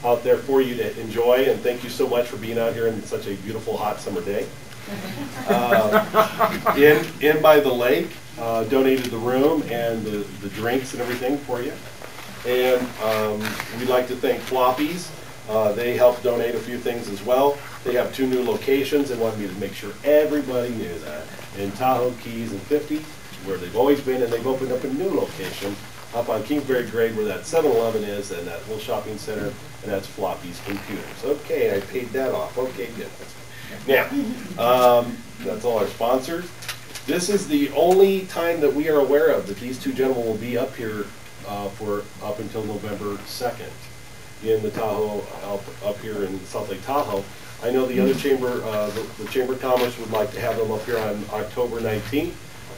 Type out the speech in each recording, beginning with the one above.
out there for you to enjoy, and thank you so much for being out here in such a beautiful hot summer day. In by the lake, donated the room and the drinks and everything for you. And we'd like to thank Floppies. They helped donate a few things as well. They have 2 new locations and wanted me to make sure everybody knew that. In Tahoe, Keys, and 50, where they've always been, and they've opened up a new location up on Kingsbury Grade where that 7-Eleven is and that little shopping center, and that's Floppy's Computers. Okay, I paid that off. Okay, good. Now, that's all our sponsors. This is the only time that we are aware of that these 2 gentlemen will be up here for up until November 2nd in the Tahoe, up here in South Lake Tahoe. I know the other chamber, the Chamber of Commerce would like to have them up here on October 19th.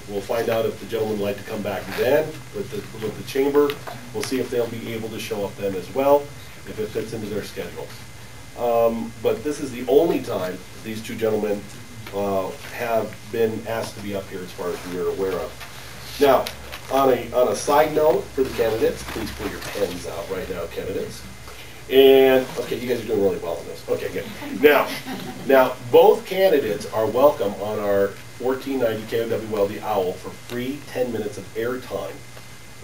We'll find out if the gentlemen would like to come back then with the chamber. We'll see if they'll be able to show up then as well, if it fits into their schedule. But this is the only time these 2 gentlemen have been asked to be up here as far as we are aware of. Now, on a side note for the candidates, please pull your pens out right now, candidates. And, okay, you guys are doing really well on this. Okay, good. Now, both candidates are welcome on our 1490 KOWL The Owl for free 10 minutes of airtime.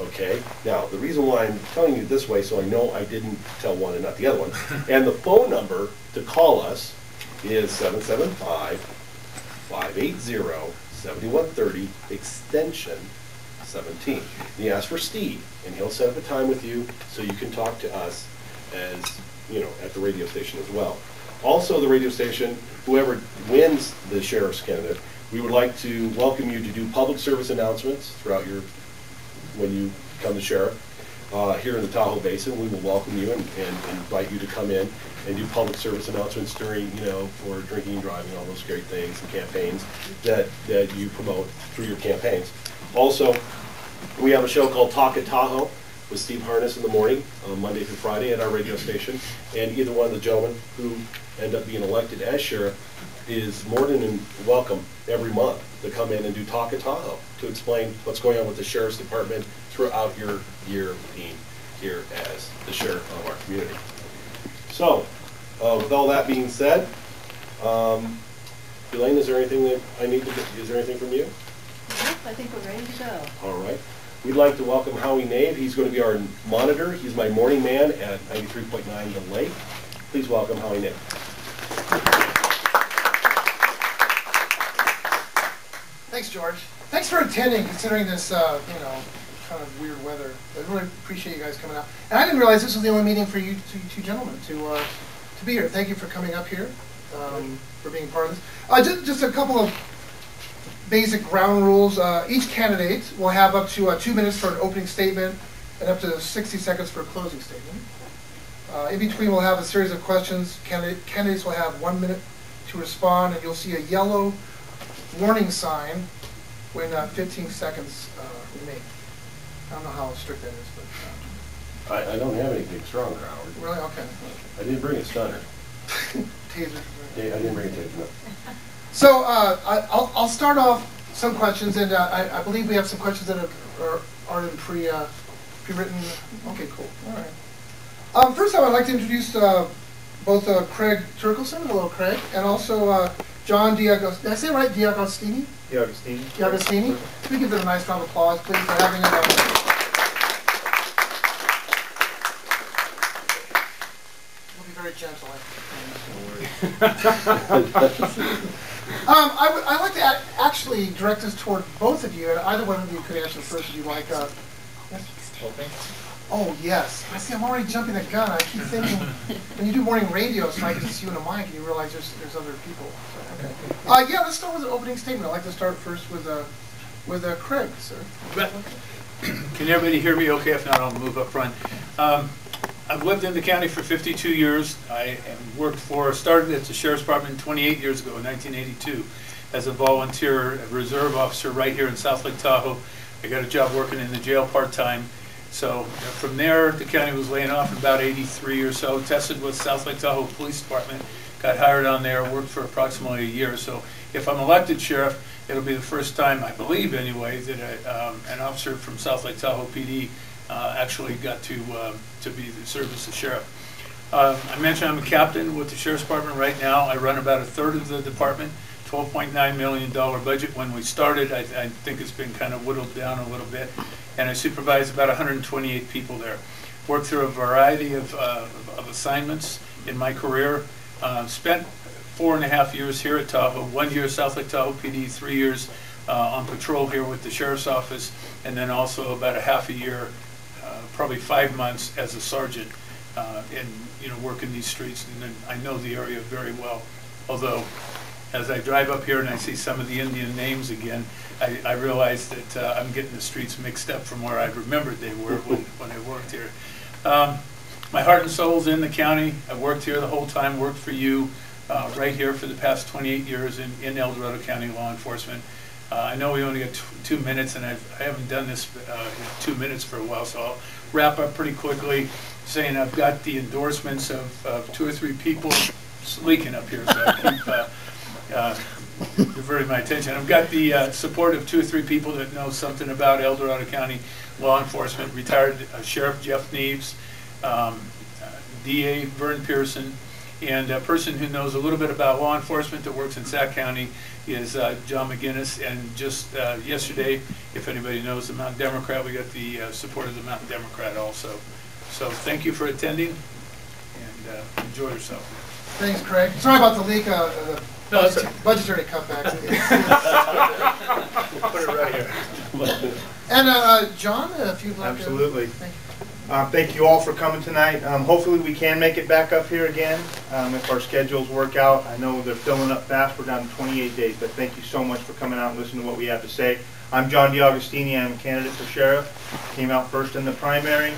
Okay? Now, the reason why I'm telling you this way, so I know I didn't tell one and not the other one, and the phone number to call us is 775-580-7130, extension 17. And you ask for Steve, and he'll set up a time with you so you can talk to us as, you know, at the radio station as well. Also, the radio station, whoever wins the sheriff's candidate, we would like to welcome you to do public service announcements throughout when you become the sheriff. Here in the Tahoe Basin, we will welcome you and invite you to come in and do public service announcements during, you know, for drinking and driving, all those great things and campaigns that you promote through your campaigns. Also, we have a show called Talk at Tahoe with Steve Harness in the morning, Monday through Friday at our radio station. And either one of the gentlemen who end up being elected as sheriff is more than welcome every month to come in and do Talk at Tahoe to explain what's going on with the sheriff's department throughout your year being here as the sheriff of our community. So, with all that being said, Elaine, is there anything that I need to get? Is there anything from you? Nope, I think we're ready to go. All right. We'd like to welcome Howie Nave. He's going to be our monitor. He's my morning man at 93.9 The Lake. Please welcome Howie Nave. Thanks, George. Thanks for attending, considering this, you know, kind of weird weather. I really appreciate you guys coming out. And I didn't realize this was the only meeting for you 2 gentlemen to be here. Thank you for coming up here, for being part of this. Just a couple of basic ground rules. Each candidate will have up to 2 minutes for an opening statement and up to 60 seconds for a closing statement. In between, we'll have a series of questions. Candidates will have 1 minute to respond, and you'll see a yellow warning sign when 15 seconds remain. I don't know how strict that is, but... I don't have anything stronger, Howard. Really? Okay. I didn't bring a stunner. Taser. Yeah, I didn't bring a taser, no. So I'll start off some questions, and I believe we have some questions that are already pre-written. Okay, cool. All right. First off, I'd like to introduce both Craig Therkildsen, hello Craig, and also John Diagostini. Did I say it right? Diagostini? Diagostini. Diagostini. Can we give them a nice round of applause, please, for having it? We'll be very gentle. I'd like to actually direct this toward both of you, and either one of you could answer first if you like. Yes? Oh, yes. I see, I'm already jumping the gun. I keep thinking, when you do morning radio, it's like just you and a mic, and you realize there's other people. So, okay. Yeah, let's start with an opening statement. I'd like to start first with Craig, sir. Can everybody hear me okay? If not, I'll move up front. I've lived in the county for 52 years. I started at the Sheriff's Department 28 years ago, in 1982, as a volunteer reserve officer right here in South Lake Tahoe. I got a job working in the jail part-time. So from there, the county was laying off in about 83 or so, tested with South Lake Tahoe Police Department, got hired on there, worked for approximately a year. So if I'm elected sheriff, it'll be the first time, I believe anyway, that an officer from South Lake Tahoe PD actually got to serve as the sheriff. I mentioned I'm a captain with the Sheriff's Department right now. I run about a third of the department, $12.9 million budget. When we started, I think it's been kind of whittled down a little bit, and I supervise about 128 people there. Worked through a variety of assignments in my career. Spent 4.5 years here at Tahoe, 1 year South Lake Tahoe PD, 3 years on patrol here with the Sheriff's Office, and then also about a half a year, probably 5 months as a sergeant and working these streets. And then I know the area very well, although as I drive up here and I see some of the Indian names again, I realize that I'm getting the streets mixed up from where I remembered they were when I worked here. My heart and soul's in the county. I've worked here the whole time, worked for you right here for the past 28 years in El Dorado County law enforcement. I know we only got 2 minutes, and I haven't done this 2 minutes for a while, so I'll wrap up pretty quickly saying I've got the endorsements of 2 or 3 people. It's leaking up here, so I keep diverting my attention. I've got the support of 2 or 3 people that know something about El Dorado County law enforcement. Retired Sheriff Jeff Neves, DA Vern Pearson, and a person who knows a little bit about law enforcement that works in Sac County is John McGinnis. And just yesterday, if anybody knows the Mountain Democrat, we got the support of the Mountain Democrat also. So thank you for attending, and enjoy yourself. Thanks, Craig. Sorry about the leak, the budgetary cutbacks. We'll put it right here. And John, if you'd like Absolutely. Thank you. Thank you all for coming tonight. Hopefully we can make it back up here again if our schedules work out. I know they're filling up fast. We're down to 28 days, but thank you so much for coming out and listening to what we have to say. I'm John DeAugustini. I'm a candidate for sheriff. Came out first in the primary,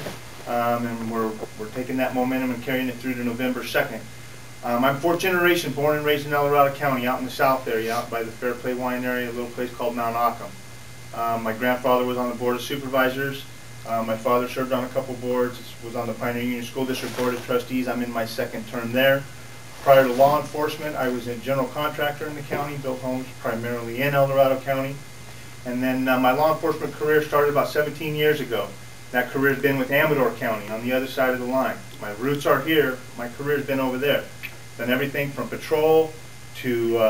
and we're taking that momentum and carrying it through to November 2nd. I'm fourth generation, born and raised in El Dorado County, out in the south area, out by the Fairplay Wine area, a little place called Mount Ockham. My grandfather was on the Board of Supervisors. My father served on a couple boards, was on the Pioneer Union School District Board of Trustees. I'm in my 2nd term there. Prior to law enforcement, I was a general contractor in the county, built homes primarily in El Dorado County. And then my law enforcement career started about 17 years ago. That career's been with Amador County on the other side of the line. My roots are here, my career's been over there. Done everything from patrol to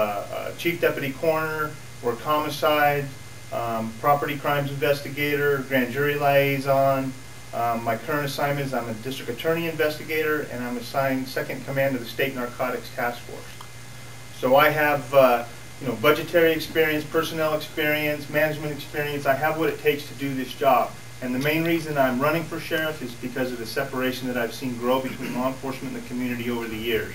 chief deputy coroner, worked homicide, property crimes investigator, grand jury liaison. My current assignment is I'm a district attorney investigator, and I'm assigned second command of the State Narcotics Task Force. So I have budgetary experience, personnel experience, management experience. I have what it takes to do this job. And the main reason I'm running for sheriff is because of the separation that I've seen grow between law enforcement and the community over the years.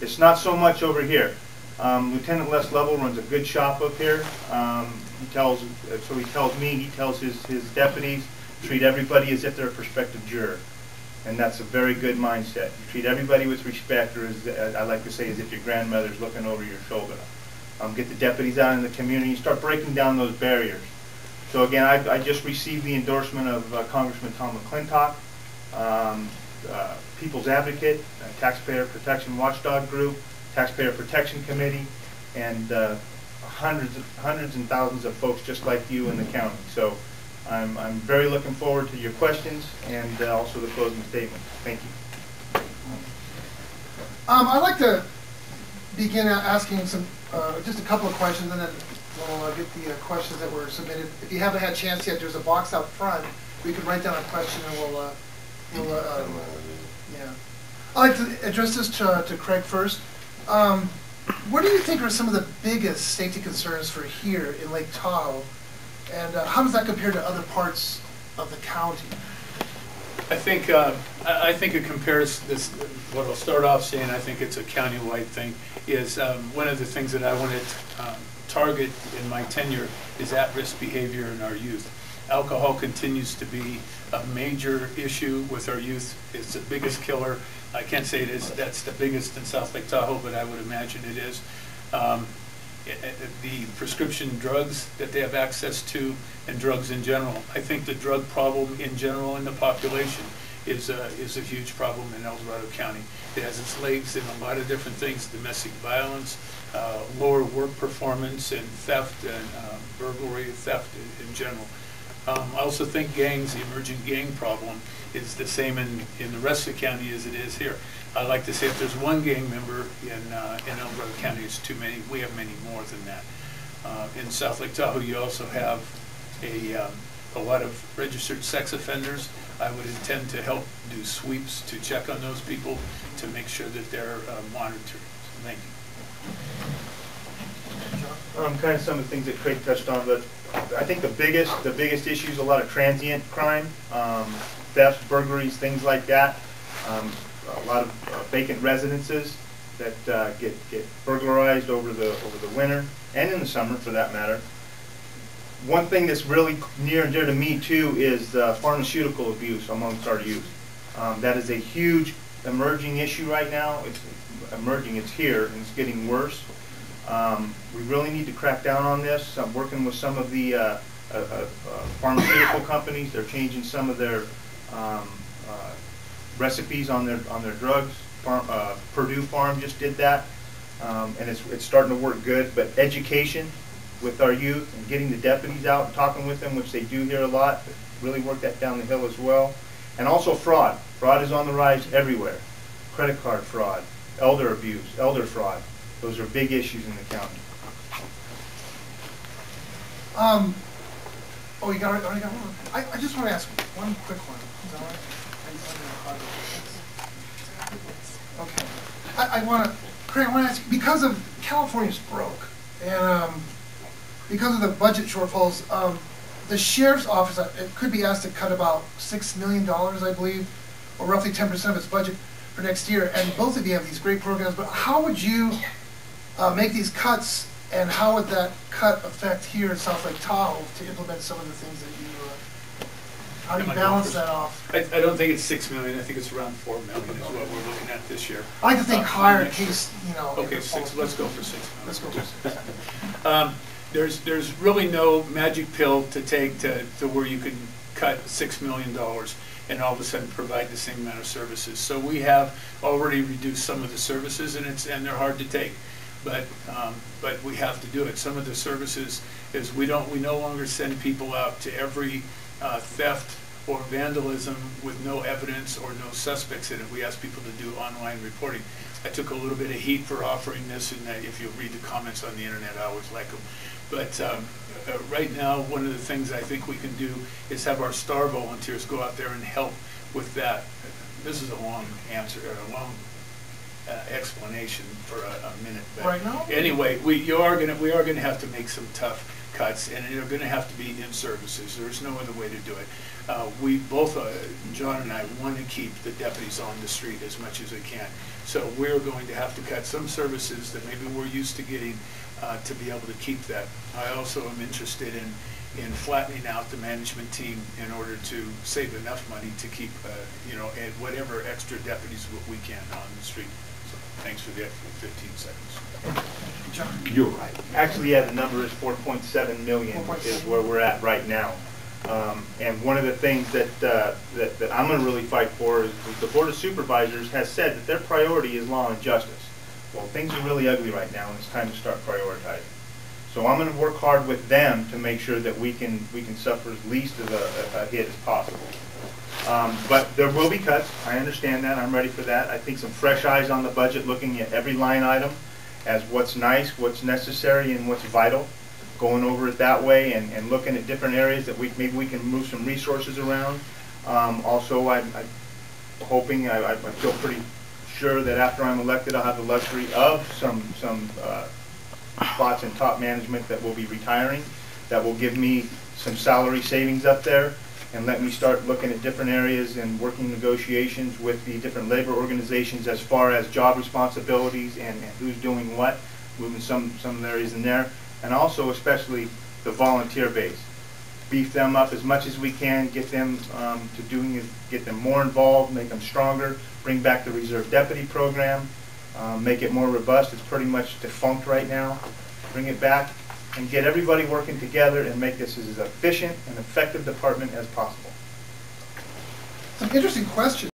It's not so much over here. Lieutenant Les Lovell runs a good shop up here. He tells me, he tells his deputies, treat everybody as if they're a prospective juror. And that's a very good mindset. You treat everybody with respect, or as I like to say, as if your grandmother's looking over your shoulder. Get the deputies out in the community, start breaking down those barriers. So again, I just received the endorsement of Congressman Tom McClintock, People's Advocate, Taxpayer Protection Watchdog Group, Taxpayer Protection Committee, and hundreds and thousands of folks just like you in the county. So I'm very looking forward to your questions and also the closing statement. Thank you. I'd like to begin asking some just a couple of questions, and then we'll get the questions that were submitted. If you haven't had a chance yet, there's a box out front. We could write down a question, and yeah. I'd like to address this to Craig first. What do you think are some of the biggest safety concerns for here in Lake Tahoe, and how does that compare to other parts of the county? I think it compares this. What I'll start off saying, I think it's a county-wide thing. Is one of the things that I want to target in my tenure is at-risk behavior in our youth. Alcohol continues to be a major issue with our youth. It's the biggest killer. I can't say that's the biggest in South Lake Tahoe, but I would imagine it is. The prescription drugs that they have access to, and drugs in general. I think the drug problem in general in the population is a huge problem in El Dorado County. It has its legs in a lot of different things: domestic violence, lower work performance, and theft, and burglary, theft in general. I also think gangs, the emerging gang problem, is the same in the rest of the county as it is here. I like to say if there's one gang member in El Dorado County, it's too many. We have many more than that. In South Lake Tahoe, you also have a lot of registered sex offenders. I would intend to help do sweeps to check on those people to make sure that they're monitored. Thank you. Kind of some of the things that Craig touched on, but I think the biggest issue is a lot of transient crime, thefts, burglaries, things like that. A lot of vacant residences that get burglarized over the winter and in the summer, for that matter. One thing that's really near and dear to me too is pharmaceutical abuse amongst our youth. That is a huge emerging issue right now. It's emerging, it's here, and it's getting worse. We really need to crack down on this. I'm working with some of the pharmaceutical companies. They're changing some of their recipes on their drugs. Purdue Farm just did that, and it's starting to work good. But education with our youth and getting the deputies out and talking with them, which they do here a lot, really work that down the hill as well. And also fraud. Fraud is on the rise everywhere. Credit card fraud, elder abuse, elder fraud. Those are big issues in the county. Oh, you already got one? I just want to ask one quick one. Is that all right? Okay. I want to, Craig, I want to ask, because of California's broke, and because of the budget shortfalls, the sheriff's office, it could be asked to cut about $6 million, I believe, or roughly 10% of its budget for next year. And both of you have these great programs, but how would you make these cuts, and how would that cut affect here in South Lake Tahoe to implement some of the things that you, how do you balance that off? I don't think it's $6 million. I think it's around $4 million is what we're looking at this year. I like to think higher in case, you know. Okay, let's go for $6 million. Let's go for 6. There's really no magic pill to take to where you can cut $6 million and all of a sudden provide the same amount of services. So we have already reduced some of the services, and they're hard to take, but we have to do it. Some of the services is we no longer send people out to every theft or vandalism with no evidence or no suspects in it. We ask people to do online reporting. I took a little bit of heat for offering this, and if you read the comments on the internet, I always like them. But right now, one of the things I think we can do is have our STAR volunteers go out there and help with that. This is a long answer, a long explanation for a minute. But right now? Anyway, we are going to have to make some tough cuts, and they're going to have to be in services. There's no other way to do it. We both, John and I, want to keep the deputies on the street as much as we can. So we're going to have to cut some services that maybe we're used to getting to be able to keep that. I also am interested in flattening out the management team in order to save enough money to keep, and whatever extra deputies we can on the street. So thanks for the extra 15 seconds. John. You're right. Actually, yeah, the number is 4.7 million is where we're at right now. And one of the things that I'm going to really fight for is the Board of Supervisors has said that their priority is law and justice. Well, things are really ugly right now, and it's time to start prioritizing. So I'm going to work hard with them to make sure that we can suffer as least of a hit as possible. But there will be cuts. I understand that. I'm ready for that. I think some fresh eyes on the budget, looking at every line item as what's nice, what's necessary, and what's vital. Going over it that way and looking at different areas that maybe we can move some resources around. Also, I'm hoping, I feel pretty sure that after I'm elected, I'll have the luxury of some spots in top management that will be retiring. That will give me some salary savings up there and let me start looking at different areas and working negotiations with the different labor organizations as far as job responsibilities and who's doing what, moving some areas in there. And also especially the volunteer base. Beef them up as much as we can, get them get them more involved, make them stronger, bring back the reserve deputy program, make it more robust. It's pretty much defunct right now. Bring it back and get everybody working together and make this as efficient and effective department as possible. Some interesting questions.